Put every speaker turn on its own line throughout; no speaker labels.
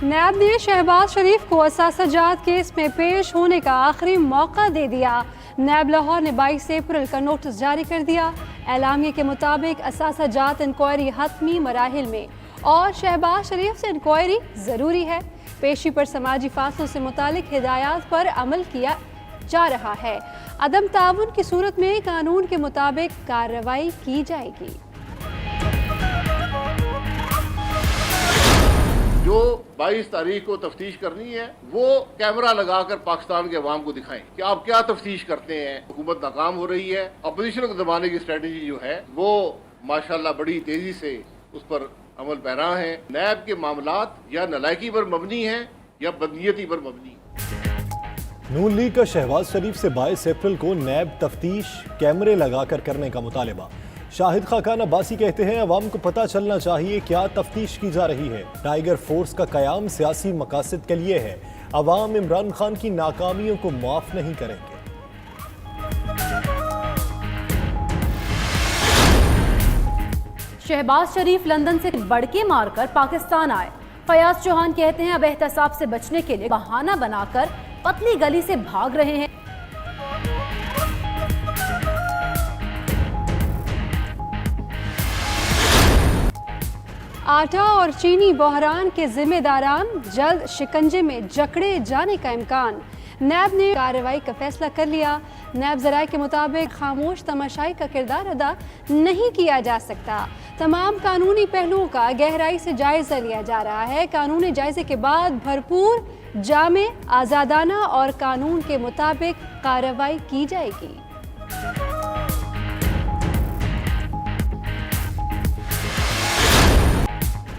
नैब ने शहबाज शरीफ को असासाजात केस में पेश होने का आखिरी मौका दे दिया। नैब लाहौर ने 22 अप्रैल का नोटिस जारी कर दिया। एलामिया के मुताबिक असासाजात इंक्वायरी हतमी मराहिल में और शहबाज शरीफ से इंक्वायरी ज़रूरी है। पेशी पर समाजी फासलों से मुतालिक हिदायत पर अमल किया जा रहा है। अदम ताउन की सूरत में कानून के मुताबिक कार्रवाई की जाएगी।
जो 22 तारीख को तफ्तीश करनी है वो कैमरा लगाकर पाकिस्तान के अवाम को दिखाएं कि आप क्या तफ्तीश करते हैं। हुकूमत नाकाम हो रही है। अपोजिशन को दबाने की स्ट्रेटजी जो है वो माशाल्लाह बड़ी तेजी से उस पर अमल पैरा है। नैब के मामलात या नलायकी पर मबनी है या बदनीयती पर मबनी।
नून लीग का शहबाज शरीफ से 22 अप्रैल को नैब तफ्तीश कैमरे लगाकर करने का मुतालबा। शाहिद खाकान अब्बासी कहते हैं अवाम को पता चलना चाहिए क्या तफ्तीश की जा रही है। टाइगर फोर्स का कयाम सियासी मकासद के लिए है। अवाम इमरान खान की नाकामियों को माफ नहीं करेंगे।
शहबाज शरीफ लंदन से बड़के मारकर पाकिस्तान आए। फयाज चौहान कहते हैं अब एहतसाब से बचने के लिए बहाना बनाकर पतली गली से भाग रहे हैं।
आटा और चीनी बहरान के जिम्मेदारान जल्द शिकंजे में जकड़े जाने का इम्कान। नैब ने कार्रवाई का फैसला कर लिया। नैब ज़राए के मुताबिक खामोश तमाशाई का किरदार अदा नहीं किया जा सकता। तमाम कानूनी पहलुओं का गहराई से जायजा लिया जा रहा है। कानूनी जायजे के बाद भरपूर, जामे, आज़ादाना और कानून के मुताबिक कार्रवाई की जाएगी।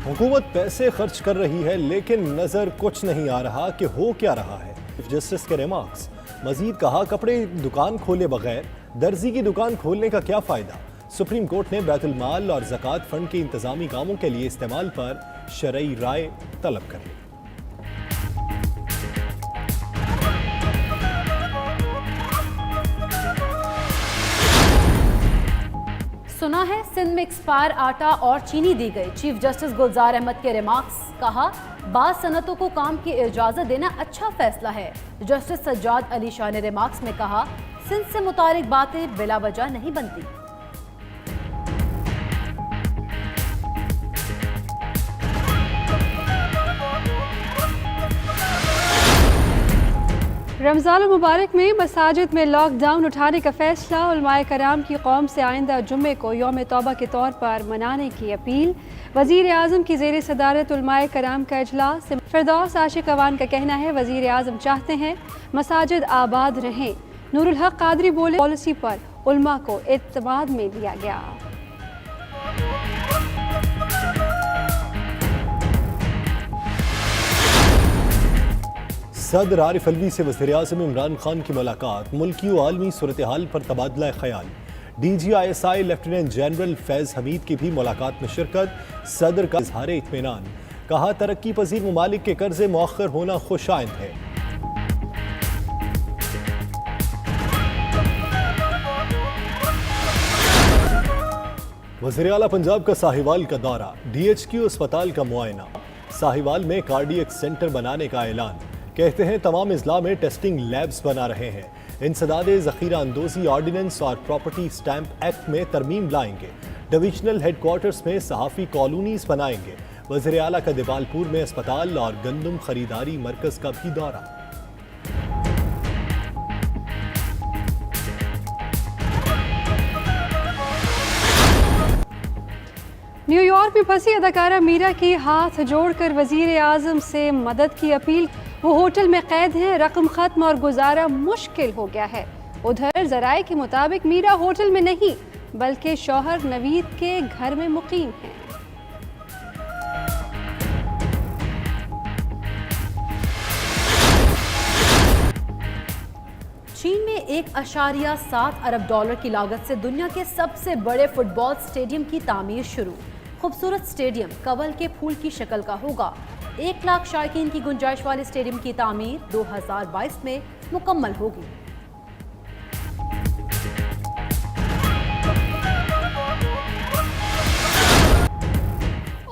हुकूमत पैसे खर्च कर रही है लेकिन नजर कुछ नहीं आ रहा कि हो क्या रहा है। चीफ जस्टिस के रिमार्क्स। मजीद कहा कपड़े दुकान खोले बगैर दर्जी की दुकान खोलने का क्या फायदा। सुप्रीम कोर्ट ने बैतुल माल और ज़कात फंड के इंतजामी कामों के लिए इस्तेमाल पर शरई राय तलब कर ली।
सुना है सिंध में एक्सपायर आटा और चीनी दी गई। चीफ जस्टिस गुलजार अहमद के रिमार्क्स। कहा बाद सनतों को काम की इजाजत देना अच्छा फैसला है। जस्टिस सज्जाद अली शाह ने रिमार्क्स में कहा सिंध से मुतालिक बातें बिला वजह नहीं बनती।
रमज़ान मुबारक में मसाजिद में लॉकडाउन उठाने का फैसला। उलमाए कराम की कौम से आइंदा जुम्मे को यौम तौबा के तौर पर मनाने की अपील। वज़ीर आज़म की ज़ेर सदारत उलमाए कराम का इजलास। फिरदौस आशिक अवान का कहना है वज़ीर आज़म चाहते हैं मसाजिद आबाद रहें। नूरुल हक कादरी बोले पॉलिसी पर उलमा को एतमाद में लिया गया।
सदर आरिफ अलवी से वज़ीर-ए-आज़म इमरान खान की मुलाकात। मुल्की व आलमी सूरत हाल पर तबादला ख्याल। DGISI लेफ्टिनेंट जनरल फैज़ हमीद की भी मुलाकात में शिरकत। सदर का इज़हार इत्मीनान। कहा तरक्की पजीर ममालिक के कर्जे मौखर होना खुशाइंद है। वज़ीर आला पंजाब का साहिवाल का दौरा। DHQ अस्पताल का मुआयना। साहिवाल में कार्डियक सेंटर बनाने का ऐलान। कहते हैं तमाम अजला में टेस्टिंग लैब्स बना रहे हैं। इंसदादे ज़ख़ीरा अंदोज़ी ऑर्डिनेंस और प्रॉपर्टी स्टैंप एक्ट में तरमीम लाएंगे। डिविजनल हेडक्वार्टर्स में सहाफ़ी कॉलोनीज बनाएंगे। वज़ीर आला का दिवालपुर में अस्पताल और गंदम खरीदारी मरकज़ का भी दौरा।
न्यूयॉर्क में फंसी अदाकारा मीरा की हाथ जोड़कर वज़ीर आज़म से मदद की अपील। वो होटल में कैद हैं, रकम खत्म और गुजारा मुश्किल हो गया है। उधर ज़राए के मुताबिक मीरा होटल में नहीं बल्कि शौहर नवीद के घर में मुकीम है।
चीन में 1.7 अरब डॉलर की लागत से दुनिया के सबसे बड़े फुटबॉल स्टेडियम की तामीर शुरू। खूबसूरत स्टेडियम कवल के फूल की शक्ल का होगा। 1 लाख शायकीन की गुंजाइश वाले स्टेडियम की तामीर 2022 में मुकम्मल होगी।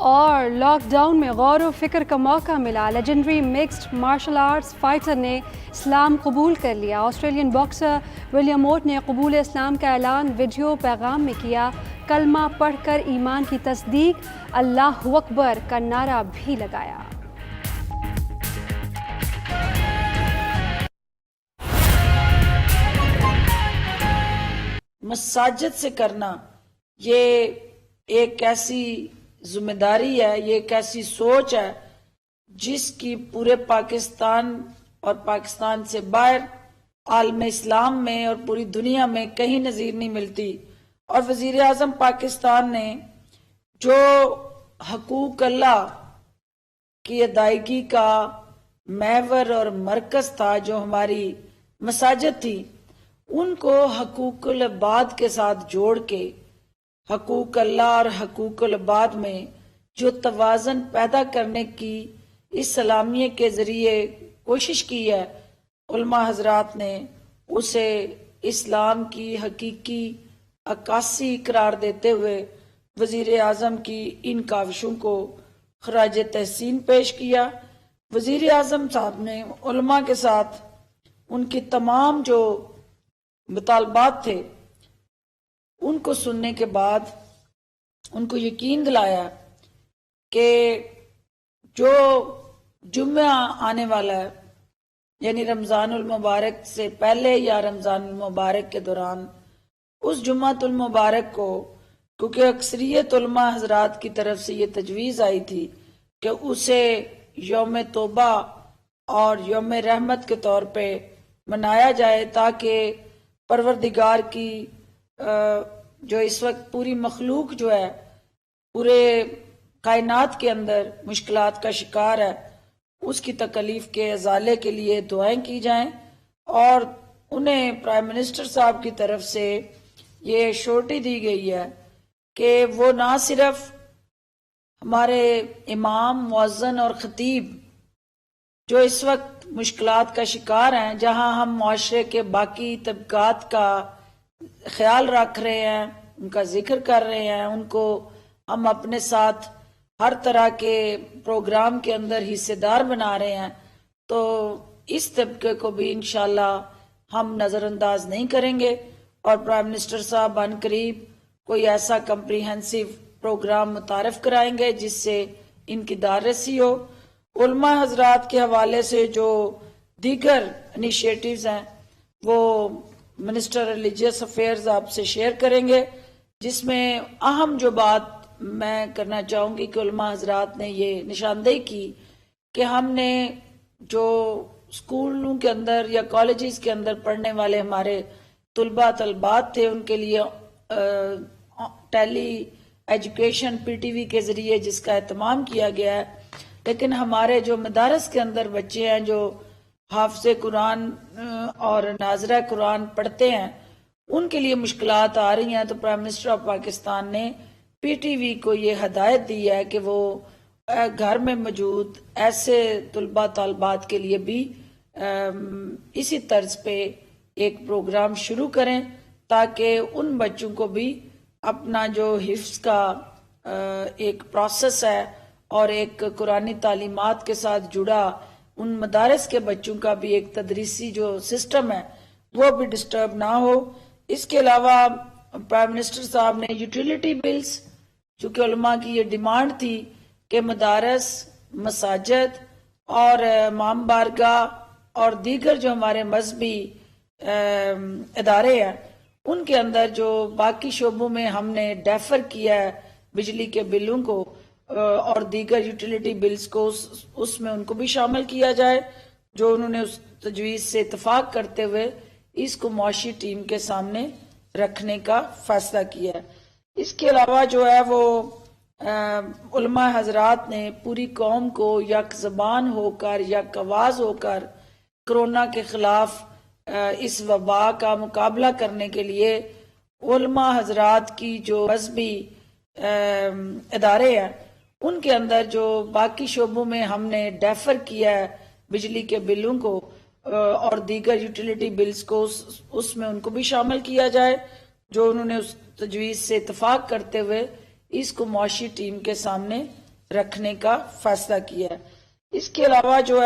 और और लॉकडाउन में गौर व फिक्र का मौका मिला। Legendary mixed martial arts fighter ने इस्लाम कबूल कर लिया। ऑस्ट्रेलियन बॉक्सर विलियम ओट ने कबूल इस्लाम का ऐलान वीडियो पैगाम में किया। कलमा पढ़कर ईमान की तस्दीक, अल्लाहु अकबर का नारा भी लगाया।
मसाजिद से करना ये एक ऐसी जिम्मेदारी है, ये एक ऐसी सोच है जिसकी पूरे पाकिस्तान और पाकिस्तान से बाहर आलम इस्लाम में और पूरी दुनिया में कहीं नज़ीर नहीं मिलती। और वजीर आज़म पाकिस्तान ने जो हकूक अल्लाह की अदायगी का महवर और मरकज था, जो हमारी मसाजिद थी, उनको हकूकुल इबाद के साथ जोड़ के हकूक अल्लाह और हकूकुल इबाद में जो तवाज़न पैदा करने की इस सलामिये के ज़रिए कोशिश की है, उलमा हजरात ने उसे इस्लाम की हकीकी अक्कासी करार देते हुए वजीर आज़म की इन काविशों को खराज तहसीन पेश किया। वजीर आज़म साहब ने उलमा के साथ उनकी तमाम जो मुतालबात थे उनको सुनने के बाद उनको यकीन दिलाया कि जो जुम्मा आने वाला है, यानी रमज़ानुल मुबारक से पहले या रमज़ानुल मुबारक के दौरान, उस जुम्मातुल मुबारक को, क्योंकि अक्सरियत उलमा हजरात की तरफ से ये तजवीज़ आई थी कि उसे यौम तौबा और यौम रहमत के तौर पे मनाया जाए, ताकि परवरदिगार की जो इस वक्त पूरी मखलूक जो है पूरे कायनात के अंदर मुश्किलात का शिकार है, उसकी तकलीफ के अजाले के लिए दुआएं की जाएं। और उन्हें प्राइम मिनिस्टर साहब की तरफ से ये श्योरिटी दी गई है कि वो ना सिर्फ हमारे इमाम, मुअज्जिन और खतीब जो इस वक्त मुश्किलात का शिकार हैं, जहां हम माशरे के बाकी तबकात का ख्याल रख रहे हैं, उनका जिक्र कर रहे हैं, उनको हम अपने साथ हर तरह के प्रोग्राम के अंदर हिस्सेदार बना रहे हैं, तो इस तबके को भी इंशाल्लाह हम नज़रअंदाज नहीं करेंगे। और प्राइम मिनिस्टर साहब अनकरीब कोई ऐसा कम्प्रीहेंसिव प्रोग्राम मुतारफ कराएंगे जिससे इनकी दारसी हो। उलमा हजरात के हवाले से जो दीगर इनिशिएटिव्स हैं वो मिनिस्टर रिलीजियस अफेयर्स आपसे शेयर करेंगे, जिसमें अहम जो बात मैं करना चाहूँगी कि उलमा हजरात ने ये निशानदेही की कि हमने जो स्कूलों के अंदर या कॉलेजेस के अंदर पढ़ने वाले हमारे तुलबा तलबात थे, उनके लिए टेली एजुकेशन पीटीवी के ज़रिए जिसका एहतमाम किया गया है, लेकिन हमारे जो मदारस के अंदर बच्चे हैं जो हाफिज़ कुरान और नाज़रा कुरान पढ़ते हैं, उनके लिए मुश्किलात आ रही हैं। तो प्राइम मिनिस्टर ऑफ पाकिस्तान ने पीटीवी को ये हदायत दी है कि वो घर में मौजूद ऐसे तुलबा तालबात के लिए भी इसी तर्ज पे एक प्रोग्राम शुरू करें, ताकि उन बच्चों को भी अपना जो हिफ्ज़ का एक प्रोसेस है और एक कुरानी तालीमात के साथ जुड़ा उन मदारस के बच्चों का भी एक तदरीसी जो सिस्टम है वो भी डिस्टर्ब ना हो। इसके अलावा प्राइम मिनिस्टर साहब ने यूटिलिटी बिल्स, चूँकि उलमा की ये डिमांड थी कि मदारस, मसाजिद और इमाम बारगाह और दीगर जो हमारे मजहबी इदारे हैं उनके अंदर जो बाकी शोबों में हमने डेफर किया है बिजली के बिलों को और दीगर यूटिलिटी बिल्स को, उसमें उनको भी शामिल किया जाए, जो उन्होंने उस तजवीज़ से इत्तफाक करते हुए इसको मुआशी टीम के सामने रखने का फैसला किया है। इसके अलावा जो है वो उलमा हजरात ने पूरी कौम को यक ज़बान होकर, यक आवाज़ होकर कोरोना के खिलाफ इस वबा का मुकाबला करने के लिए उलमा हजरात की जो मजहबी इदारे हैं उनके अंदर जो बाकी शोबों में हमने डेफर किया है बिजली के बिलों को और दीगर यूटिलिटी बिल्स को, उसमें उनको भी शामिल किया जाए, जो उन्होंने उस तजवीज़ से इत्तफाक करते हुए इसको मुआशी टीम के सामने رکھنے کا فیصلہ کیا ہے. اس کے علاوہ جو ہے